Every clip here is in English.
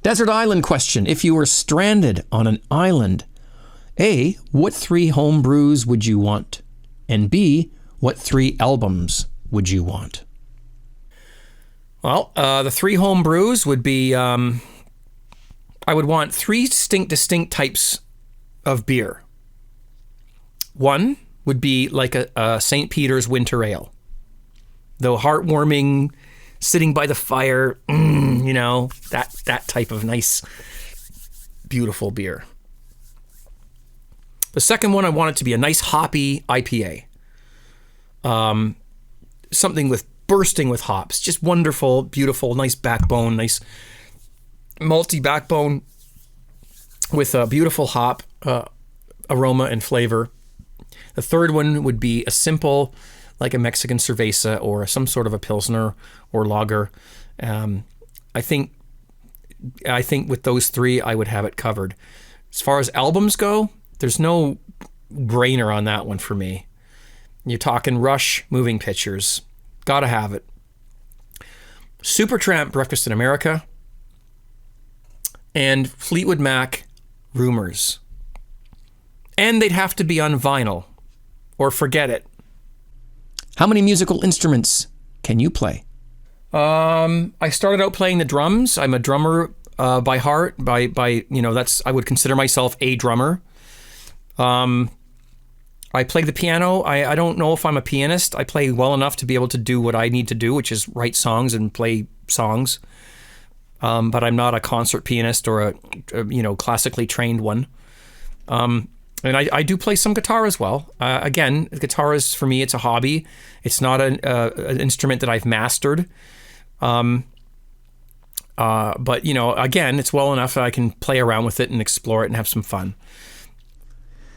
Desert island question. If you were stranded on an island, A, what 3 home brews would you want? And B, what 3 albums would you want? Well, the 3 home brews would be, I would want 3 distinct types of beer. One would be like a St. Peter's Winter Ale. The heartwarming, sitting by the fire, that type of nice, beautiful beer. The second one, I want it to be a nice hoppy IPA. Something with bursting with hops. Just wonderful, beautiful, nice backbone, nice malty backbone with a beautiful hop aroma and flavor. The third one would be a simple, like a Mexican cerveza or some sort of a Pilsner or lager. I think with those 3, I would have it covered. As far as albums go, there's no brainer on that one for me. You're talking Rush, Moving Pictures. Gotta have it. Supertramp, Breakfast in America. And Fleetwood Mac, Rumors. And they'd have to be on vinyl, or forget it. How many musical instruments can you play? I started out playing the drums. I'm a drummer by heart. I would consider myself a drummer. I play the piano. I don't know if I'm a pianist. I play well enough to be able to do what I need to do, which is write songs and play songs. But I'm not a concert pianist or a classically trained one. And I do play some guitar as well. Again, guitar is, for me, it's a hobby. It's not an instrument that I've mastered. But, again, it's well enough that I can play around with it and explore it and have some fun.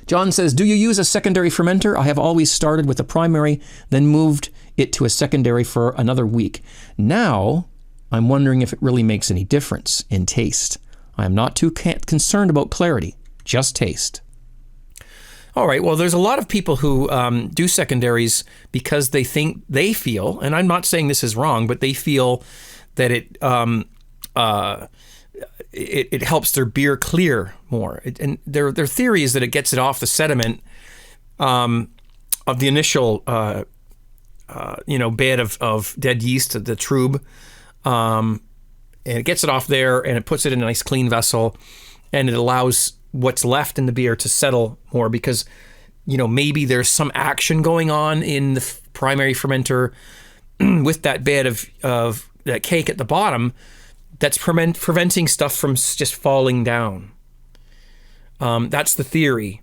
John says, do you use a secondary fermenter? I have always started with a primary, then moved it to a secondary for another week. Now, I'm wondering if it really makes any difference in taste. I am not too concerned about clarity, just taste. All right, well, there's a lot of people who do secondaries because they feel, and I'm not saying this is wrong, but they feel that it helps their beer clear more. And their theory is that it gets it off the sediment of the initial, bed of dead yeast, the trub, and it gets it off there, and it puts it in a nice clean vessel, and it allows what's left in the beer to settle more because, maybe there's some action going on in the primary fermenter with that bed of that cake at the bottom that's preventing stuff from just falling down. That's the theory.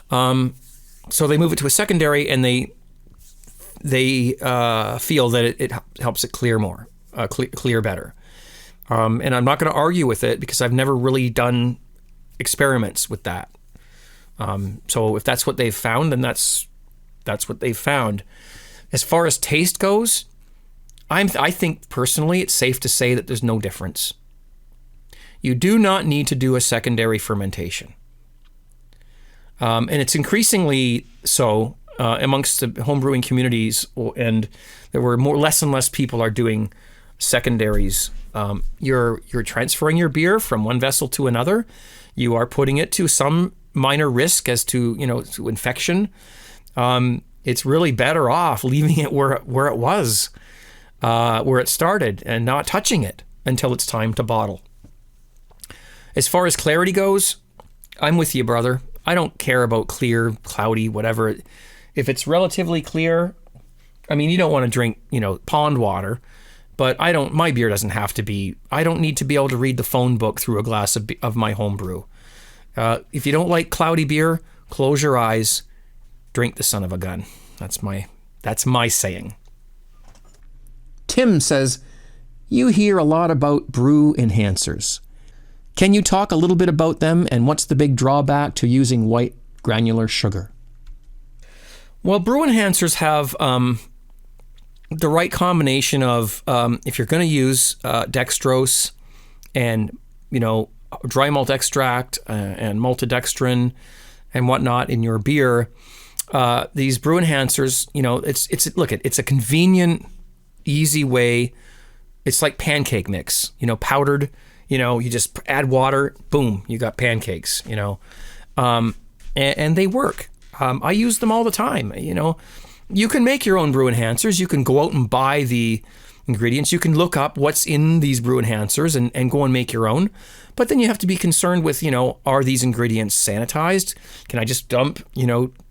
So they move it to a secondary, and they feel that it helps it clear more, clear better. And I'm not going to argue with it because I've never really done experiments with that. So if that's what they've found, then that's what they've found. As far as taste goes, I think personally it's safe to say that there's no difference. You do not need to do a secondary fermentation. And it's increasingly so amongst the homebrewing communities, and there were less and less people are doing secondaries. You're transferring your beer from one vessel to another. You are putting it to some minor risk as to to infection. It's really better off leaving it where it was, where it started, and not touching it until it's time to bottle. As far as clarity goes, I'm with you, brother. I don't care about clear, cloudy, whatever. If it's relatively clear, you don't want to drink, pond water, but my beer doesn't have to be, I don't need to be able to read the phone book through a glass of my home brew. If you don't like cloudy beer, close your eyes, drink the son of a gun. That's my saying. Tim says, you hear a lot about brew enhancers. Can you talk a little bit about them, and what's the big drawback to using white granular sugar? Well, brew enhancers have the right combination of, if you're going to use dextrose and, dry malt extract and maltodextrin and whatnot in your beer, these brew enhancers, it's a convenient, easy way. It's like pancake mix, powdered You just add water, boom, you got pancakes, and they work. I use them all the time. You can make your own brew enhancers. You can go out and buy the ingredients. You can look up what's in these brew enhancers and go and make your own. But then you have to be concerned with, are these ingredients sanitized? Can I just dump,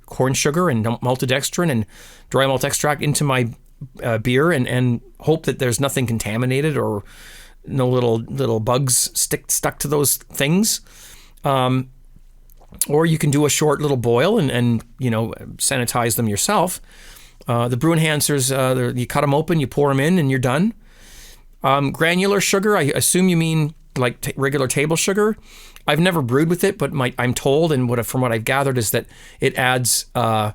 corn sugar and maltodextrin and dry malt extract into my beer and hope that there's nothing contaminated or no little bugs stuck to those things? Or you can do a short little boil and sanitize them yourself. The brew enhancers, you cut them open, you pour them in, and you're done. Granular sugar, I assume you mean like regular table sugar. I've never brewed with it, but I'm told, and from what I've gathered, is that it adds, like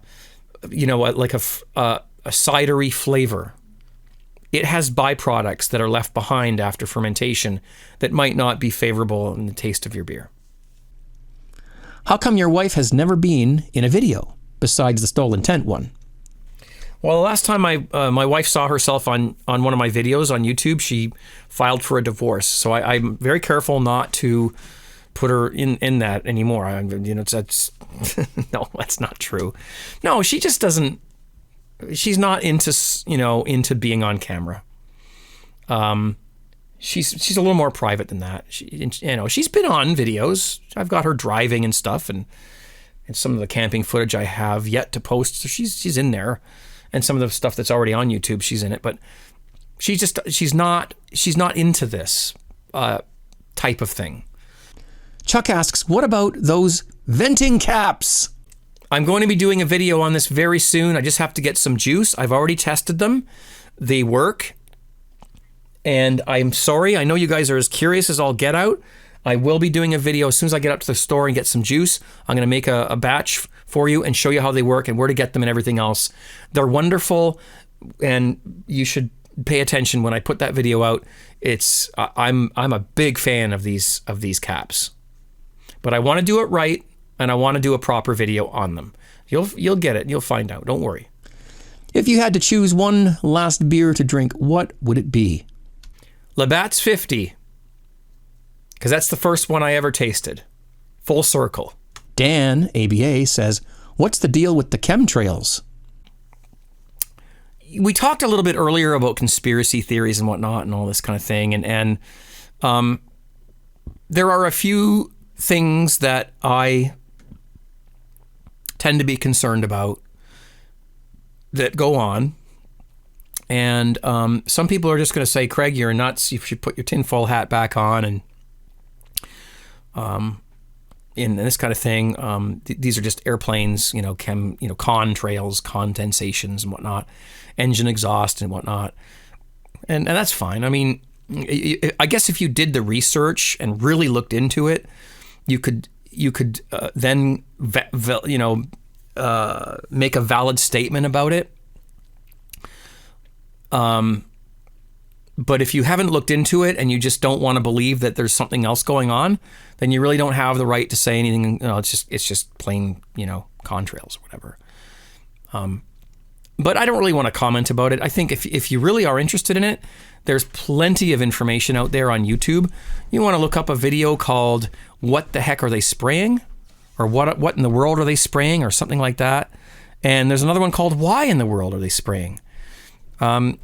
a cidery flavor. It has byproducts that are left behind after fermentation that might not be favorable in the taste of your beer. How come your wife has never been in a video besides the Stolen Tent one? Well, the last time my wife saw herself on one of my videos on YouTube, she filed for a divorce. So I'm very careful not to put her in that anymore. That's no, that's not true. No, she just doesn't. She's not into being on camera. She's a little more private than that. She's been on videos. I've got her driving and stuff, and some of the camping footage I have yet to post. So she's in there, and some of the stuff that's already on YouTube, she's in it. But she's not into this type of thing. Chuck asks, what about those venting caps? I'm going to be doing a video on this very soon. I just have to get some juice. I've already tested them. They work. And I'm sorry, I know you guys are as curious as all get out. I will be doing a video as soon as I get up to the store and get some juice. I'm going to make a batch for you and show you how they work and where to get them and everything else. They're wonderful, and you should pay attention when I put that video out. I'm a big fan of these caps, but I want to do it right, and I want to do a proper video on them. You'll get it. You'll find out. Don't worry. If you had to choose one last beer to drink, what would it be? Labatt's 50, because that's the first one I ever tasted. Full circle. Dan, ABA, says, what's the deal with the chemtrails? We talked a little bit earlier about conspiracy theories and whatnot and all this kind of thing. And there are a few things that I tend to be concerned about that go on. And some people are just going to say, Craig, you're nuts. You should put your tinfoil hat back on and this kind of thing. These are just airplanes, contrails, condensations and whatnot, engine exhaust and whatnot. And that's fine. I mean, I guess if you did the research and really looked into it, you could then make a valid statement about it. But if you haven't looked into it and you just don't want to believe that there's something else going on, then you really don't have the right to say anything. It's just plain, contrails or whatever. But I don't really want to comment about it. I think if you really are interested in it, there's plenty of information out there on YouTube. You want to look up a video called "What the Heck Are They Spraying?" or "What in the World Are They Spraying?" or something like that. And there's another one called "Why in the World Are They Spraying?" And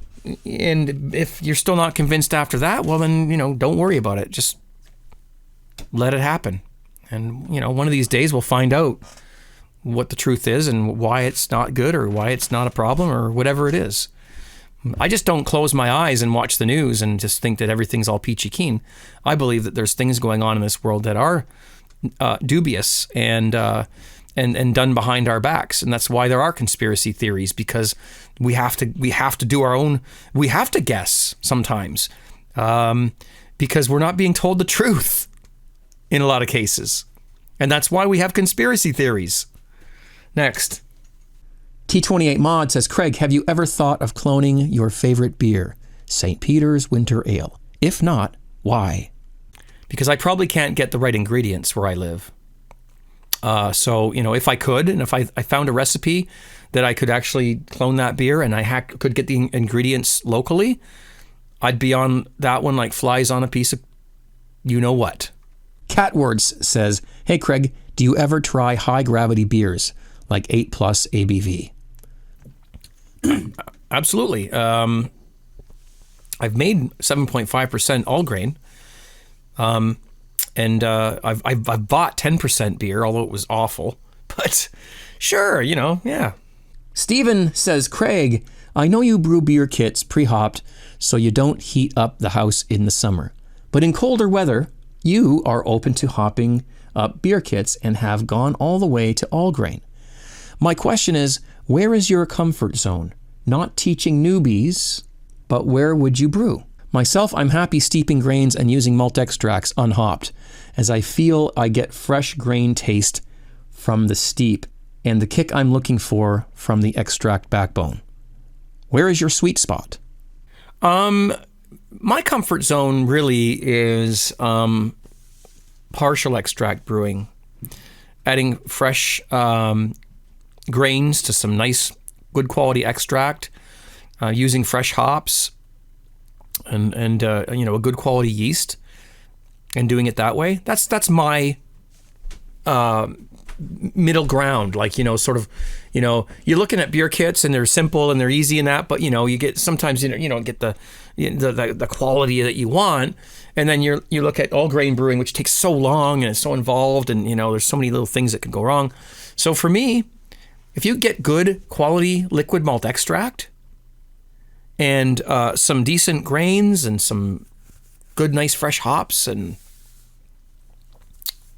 if you're still not convinced after that, well then, don't worry about it. Just let it happen. And, one of these days we'll find out what the truth is and why it's not good or why it's not a problem or whatever it is. I just don't close my eyes and watch the news and just think that everything's all peachy keen. I believe that there's things going on in this world that are dubious and done behind our backs, and that's why there are conspiracy theories, because we have to do our own. We have to guess sometimes, because we're not being told the truth in a lot of cases, and that's why we have conspiracy theories. Next, T28 Mod says, Craig, have you ever thought of cloning your favorite beer, St. Peter's Winter Ale? If not, why? Because I probably can't get the right ingredients where I live. So, if I could, and if I found a recipe that I could actually clone that beer and I could get the ingredients locally, I'd be on that one like flies on a piece of you know what. Catwords says, hey, Craig, do you ever try high-gravity beers like 8+ ABV? Absolutely. I've made 7.5% all grain. And I've bought 10% beer, although it was awful. But sure, yeah. Steven says, Craig, I know you brew beer kits pre-hopped so you don't heat up the house in the summer. But in colder weather, you are open to hopping up beer kits and have gone all the way to all grain. My question is, where is your comfort zone? Not teaching newbies, but where would you brew? Myself, I'm happy steeping grains and using malt extracts unhopped, as I feel I get fresh grain taste from the steep and the kick I'm looking for from the extract backbone. Where is your sweet spot? My comfort zone really is partial extract brewing, adding fresh grains to some nice, good quality extract, using fresh hops and a good quality yeast, and doing it that way. That's my middle ground. You're looking at beer kits and they're simple and they're easy and that, but you get sometimes you don't get the quality that you want, and then you look at all grain brewing, which takes so long and it's so involved, and there's so many little things that can go wrong. So for me, if you get good quality liquid malt extract and some decent grains and some good, nice, fresh hops and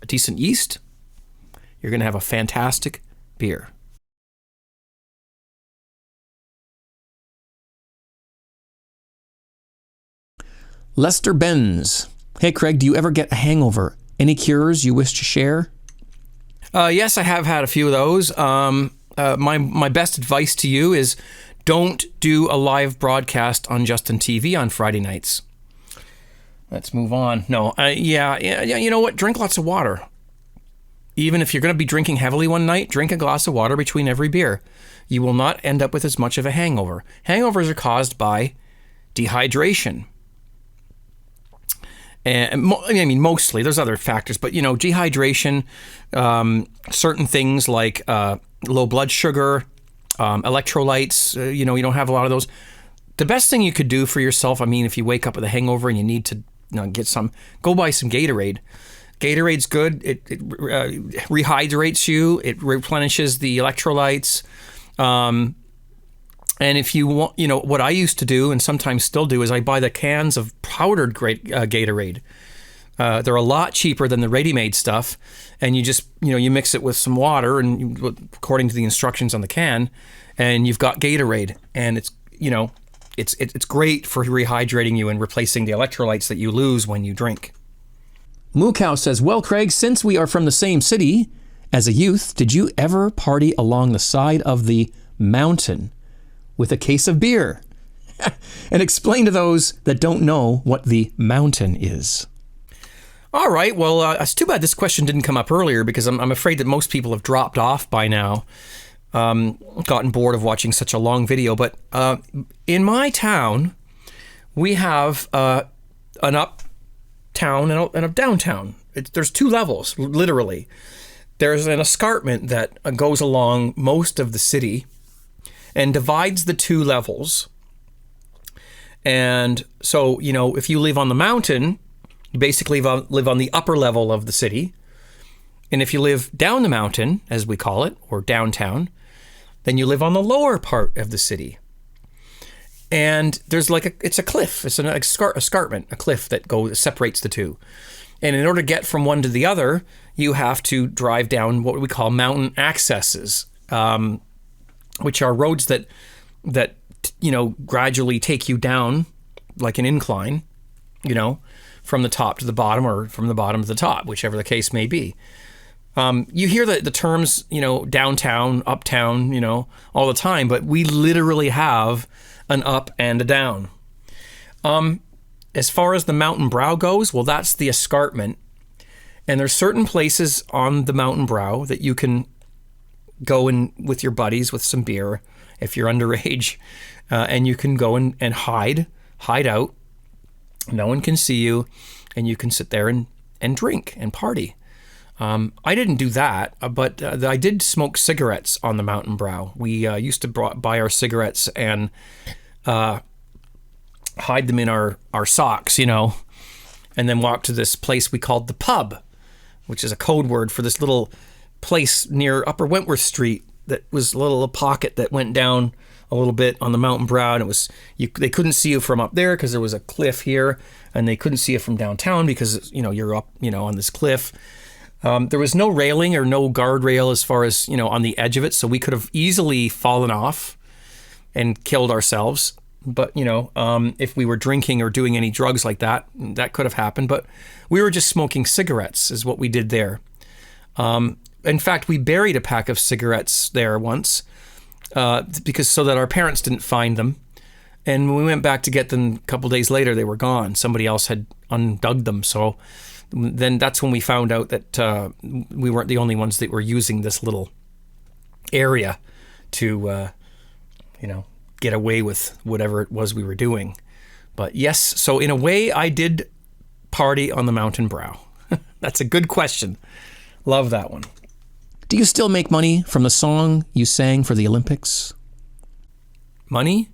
a decent yeast, you're going to have a fantastic beer. Lester Benz. Hey, Craig, do you ever get a hangover? Any cures you wish to share? Yes, I have had a few of those. My best advice to you is don't do a live broadcast on Justin TV on Friday nights. Let's move on. No, you know what? Drink lots of water. Even if you're going to be drinking heavily one night, drink a glass of water between every beer. You will not end up with as much of a hangover. Hangovers are caused by dehydration. And mostly, there's other factors, but dehydration, certain things like low blood sugar, electrolytes, you don't have a lot of those. The best thing you could do for yourself, if you wake up with a hangover and you need to get some, go buy some Gatorade. Gatorade's good. It rehydrates you. It replenishes the electrolytes. And if you want, what I used to do and sometimes still do is I buy the cans of powdered Gatorade. They're a lot cheaper than the ready-made stuff, and you just you mix it with some water and according to the instructions on the can, and you've got Gatorade, and it's it's great for rehydrating you and replacing the electrolytes that you lose when you drink. Moo Cow says, well, Craig, since we are from the same city, as a youth, did you ever party along the side of the mountain with a case of beer? And explain to those that don't know what the mountain is. All right. Well, it's too bad this question didn't come up earlier, because I'm afraid that most people have dropped off by now, gotten bored of watching such a long video. But in my town, we have an uptown and a downtown. There's two levels, literally. There's an escarpment that goes along most of the city and divides the two levels. And so, if you live on the mountain, you basically live on the upper level of the city. And if you live down the mountain, as we call it, or downtown, then you live on the lower part of the city. And there's it's a cliff. It's an escarpment, a cliff that separates the two. And in order to get from one to the other, you have to drive down what we call mountain accesses, which are roads that gradually take you down like an incline, from the top to the bottom or from the bottom to the top, whichever the case may be. You hear the terms, downtown, uptown, all the time, but we literally have an up and a down. As far as the mountain brow goes, well, that's the escarpment. And there's certain places on the mountain brow that you can go in with your buddies with some beer if you're underage, and you can go and hide out. No one can see you, and you can sit there and drink and party. I didn't do that, but I did smoke cigarettes on the Mountain Brow. We used to buy our cigarettes and hide them in our socks, you know, and then walk to this place we called the pub, which is a code word for this little place near Upper Wentworth Street that was a little pocket that went down a little bit on the Mountain Brow, and they couldn't see you from up there because there was a cliff here, and they couldn't see you from downtown because, you know, you're up, you know, on this cliff. There was no railing or no guardrail as far as, you know, on the edge of it, so we could have easily fallen off and killed ourselves. But, you know, if we were drinking or doing any drugs like that, that could have happened. But we were just smoking cigarettes is what we did there. In fact, we buried a pack of cigarettes there once because so that our parents didn't find them. And when we went back to get them a couple days later, they were gone. Somebody else had undug them. So then that's when we found out that we weren't the only ones that were using this little area to, you know, get away with whatever it was we were doing. But yes, so in a way, I did party on the Mountain Brow. That's a good question. Love that one. Do you still make money from the song you sang for the Olympics? Money?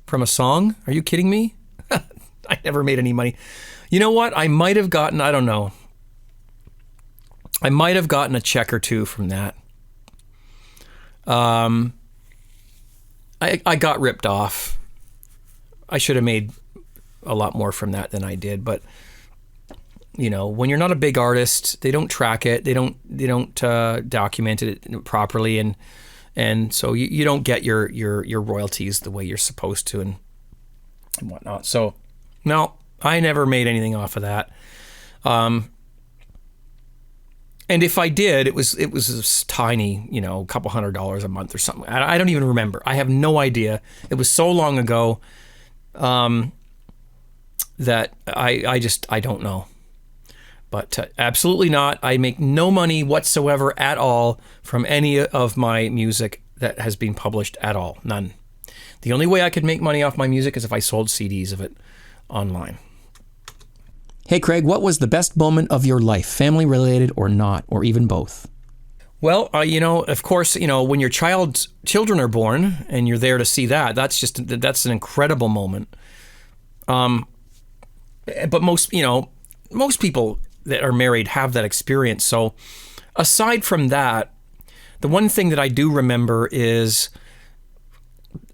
From a song? Are you kidding me? I never made any money. You know what? I might have gotten, I don't know. I might have gotten a check or two from that. I got ripped off. I should have made a lot more from that than I did, but you know, when you're not a big artist, they don't track it, they don't document it properly, and so you don't get your royalties the way you're supposed to and whatnot. So no, I never made anything off of that. And if I did, it was tiny, you know, a couple $100 a month or something. I don't even remember. I have no idea. It was so long ago that I don't know. But absolutely not. I make no money whatsoever at all from any of my music that has been published at all. None. The only way I could make money off my music is if I sold CDs of it online. Hey, Craig, what was the best moment of your life, family related or not, or even both? Well, you know, of course, you know, when your children are born and you're there to see that, that's an incredible moment. But most people that are married have that experience. So aside from that, the one thing that I do remember is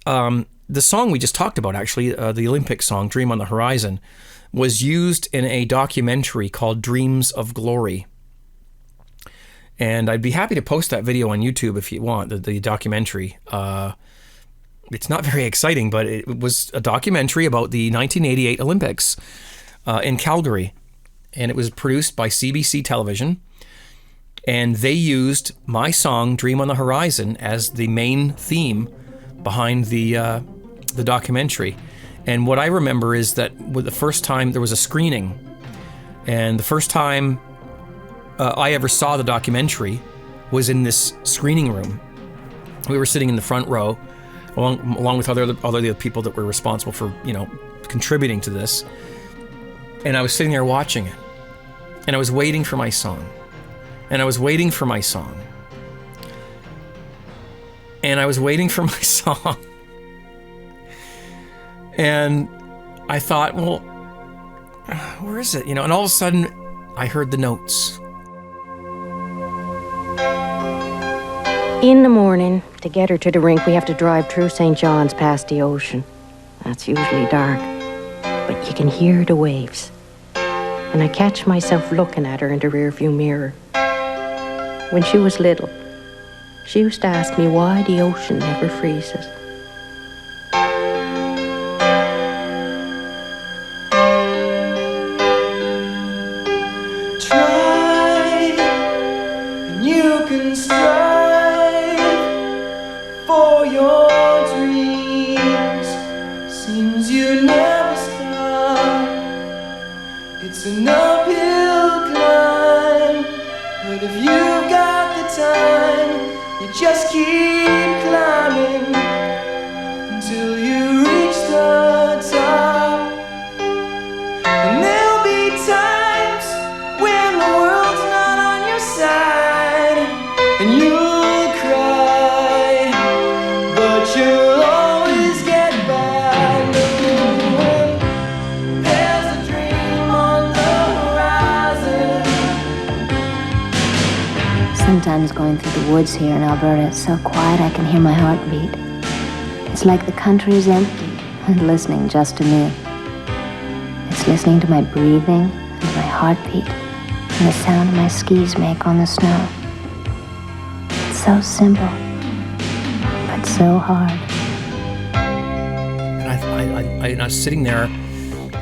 the song we just talked about, actually, the Olympic song, Dream on the Horizon, was used in a documentary called Dreams of Glory. And I'd be happy to post that video on YouTube if you want, the documentary. It's not very exciting, but it was a documentary about the 1988 Olympics in Calgary. And it was produced by CBC Television. And they used my song, Dream on the Horizon, as the main theme behind the documentary. And what I remember is that the first time there was a screening, and the first time I ever saw the documentary was in this screening room. We were sitting in the front row, along with other people that were responsible for, you know, contributing to this. And I was sitting there watching it, and I was waiting for my song, and I was waiting for my song, and I was waiting for my song. And I thought, well, where is it? You know, and all of a sudden I heard the notes. In the morning, to get her to the rink, we have to drive through St. John's past the ocean. That's usually dark, but you can hear the waves. And I catch myself looking at her in the rearview mirror. When she was little, she used to ask me why the ocean never freezes. Just keep climbing until you reach the top, and there'll bands going through the woods here in Alberta. It's so quiet I can hear my heartbeat. It's like the country is empty and listening just to me. It's listening to my breathing and my heartbeat and the sound my skis make on the snow. It's so simple, but so hard. And I was sitting there,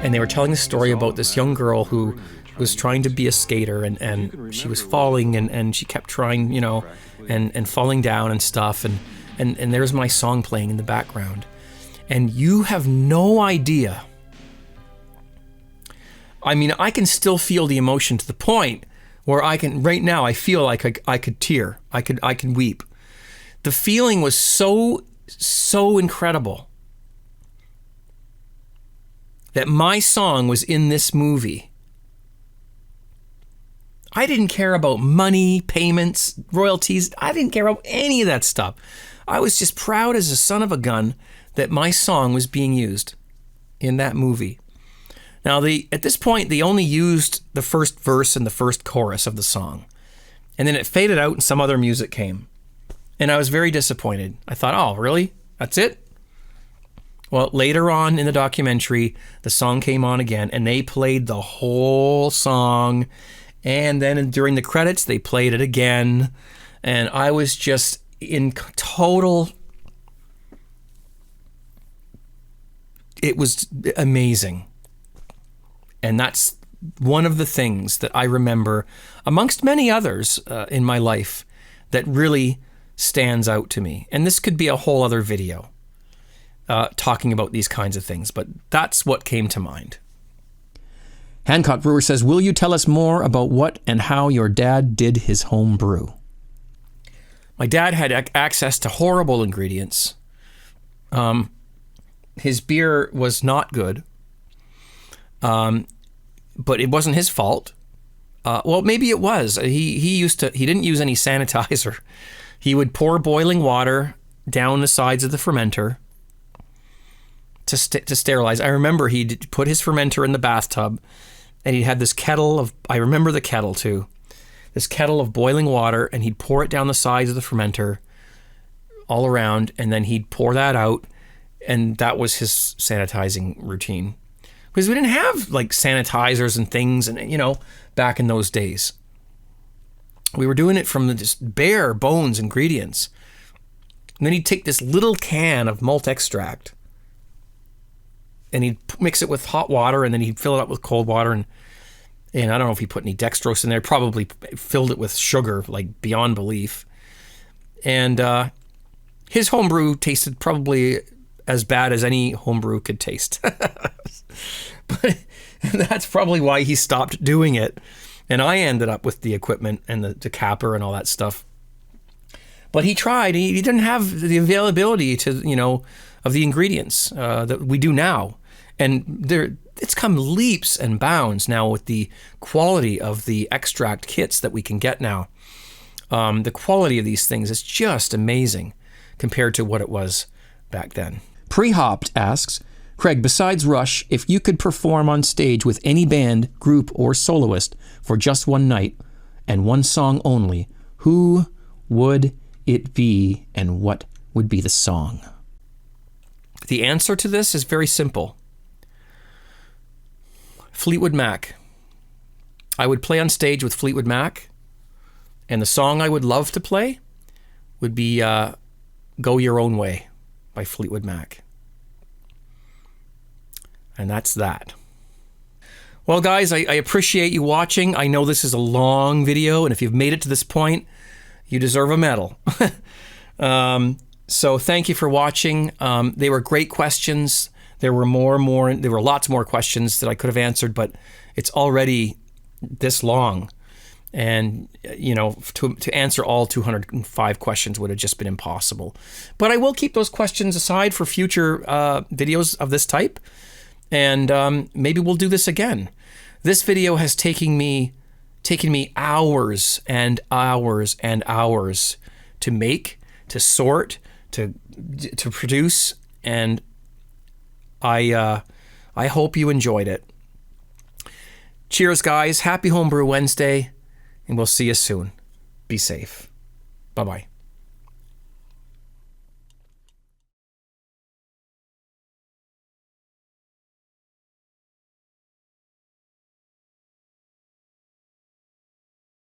and they were telling the story about this young girl who was trying to be a skater, and she was falling, and she kept trying, you know, and falling down and stuff, and there's my song playing in the background. And you have no idea. I mean, I can still feel the emotion to the point where I can, right now, I feel like I could tear. I can weep. The feeling was so incredible that my song was in this movie. I didn't care about money, payments, royalties. I didn't care about any of that stuff. I was just proud as a son of a gun that my song was being used in that movie. Now, at this point, they only used the first verse and the first chorus of the song. And then it faded out and some other music came. And I was very disappointed. I thought, oh, really? That's it? Well, later on in the documentary, the song came on again, and they played the whole song. And then during the credits, they played it again. And I was just in total... It was amazing. And that's one of the things that I remember, amongst many others in my life, that really stands out to me. And this could be a whole other video talking about these kinds of things, but that's what came to mind. Hancock Brewer says, will you tell us more about what and how your dad did his home brew? My dad had access to horrible ingredients. His beer was not good. But it wasn't his fault. Well, maybe it was. He didn't use any sanitizer. He would pour boiling water down the sides of the fermenter to sterilize. I remember he'd put his fermenter in the bathtub, and he'd had this kettle of, I remember the kettle too, this kettle of boiling water, and he'd pour it down the sides of the fermenter all around, and then he'd pour that out, and that was his sanitizing routine. Because we didn't have like sanitizers and things, and you know, back in those days. We were doing it from the just bare bones ingredients. And then he'd take this little can of malt extract, and he'd mix it with hot water, and then he'd fill it up with cold water, and I don't know if he put any dextrose in there. Probably filled it with sugar, like beyond belief. And his homebrew tasted probably as bad as any homebrew could taste. But that's probably why he stopped doing it. And I ended up with the equipment and the capper and all that stuff. But he tried. He didn't have the availability to, you know, of the ingredients that we do now. And it's come leaps and bounds now with the quality of the extract kits that we can get now. The quality of these things is just amazing compared to what it was back then. Pre-Hopped asks, Craig, besides Rush, if you could perform on stage with any band, group, or soloist for just one night and one song only, who would it be and what would be the song? The answer to this is very simple. Fleetwood Mac. I would play on stage with Fleetwood Mac, and the song I would love to play would be Go Your Own Way by Fleetwood Mac. And that's that. Well, guys, I appreciate you watching. I know this is a long video, and if you've made it to this point, you deserve a medal. So thank you for watching. They were great questions. There were lots more questions that I could have answered, but it's already this long. And, you know, to answer all 205 questions would have just been impossible. But I will keep those questions aside for future videos of this type. And maybe we'll do this again. This video has taken me hours and hours and hours to make, to sort, to produce, and I hope you enjoyed it. Cheers, guys. Happy Homebrew Wednesday, and we'll see you soon. Be safe. Bye-bye.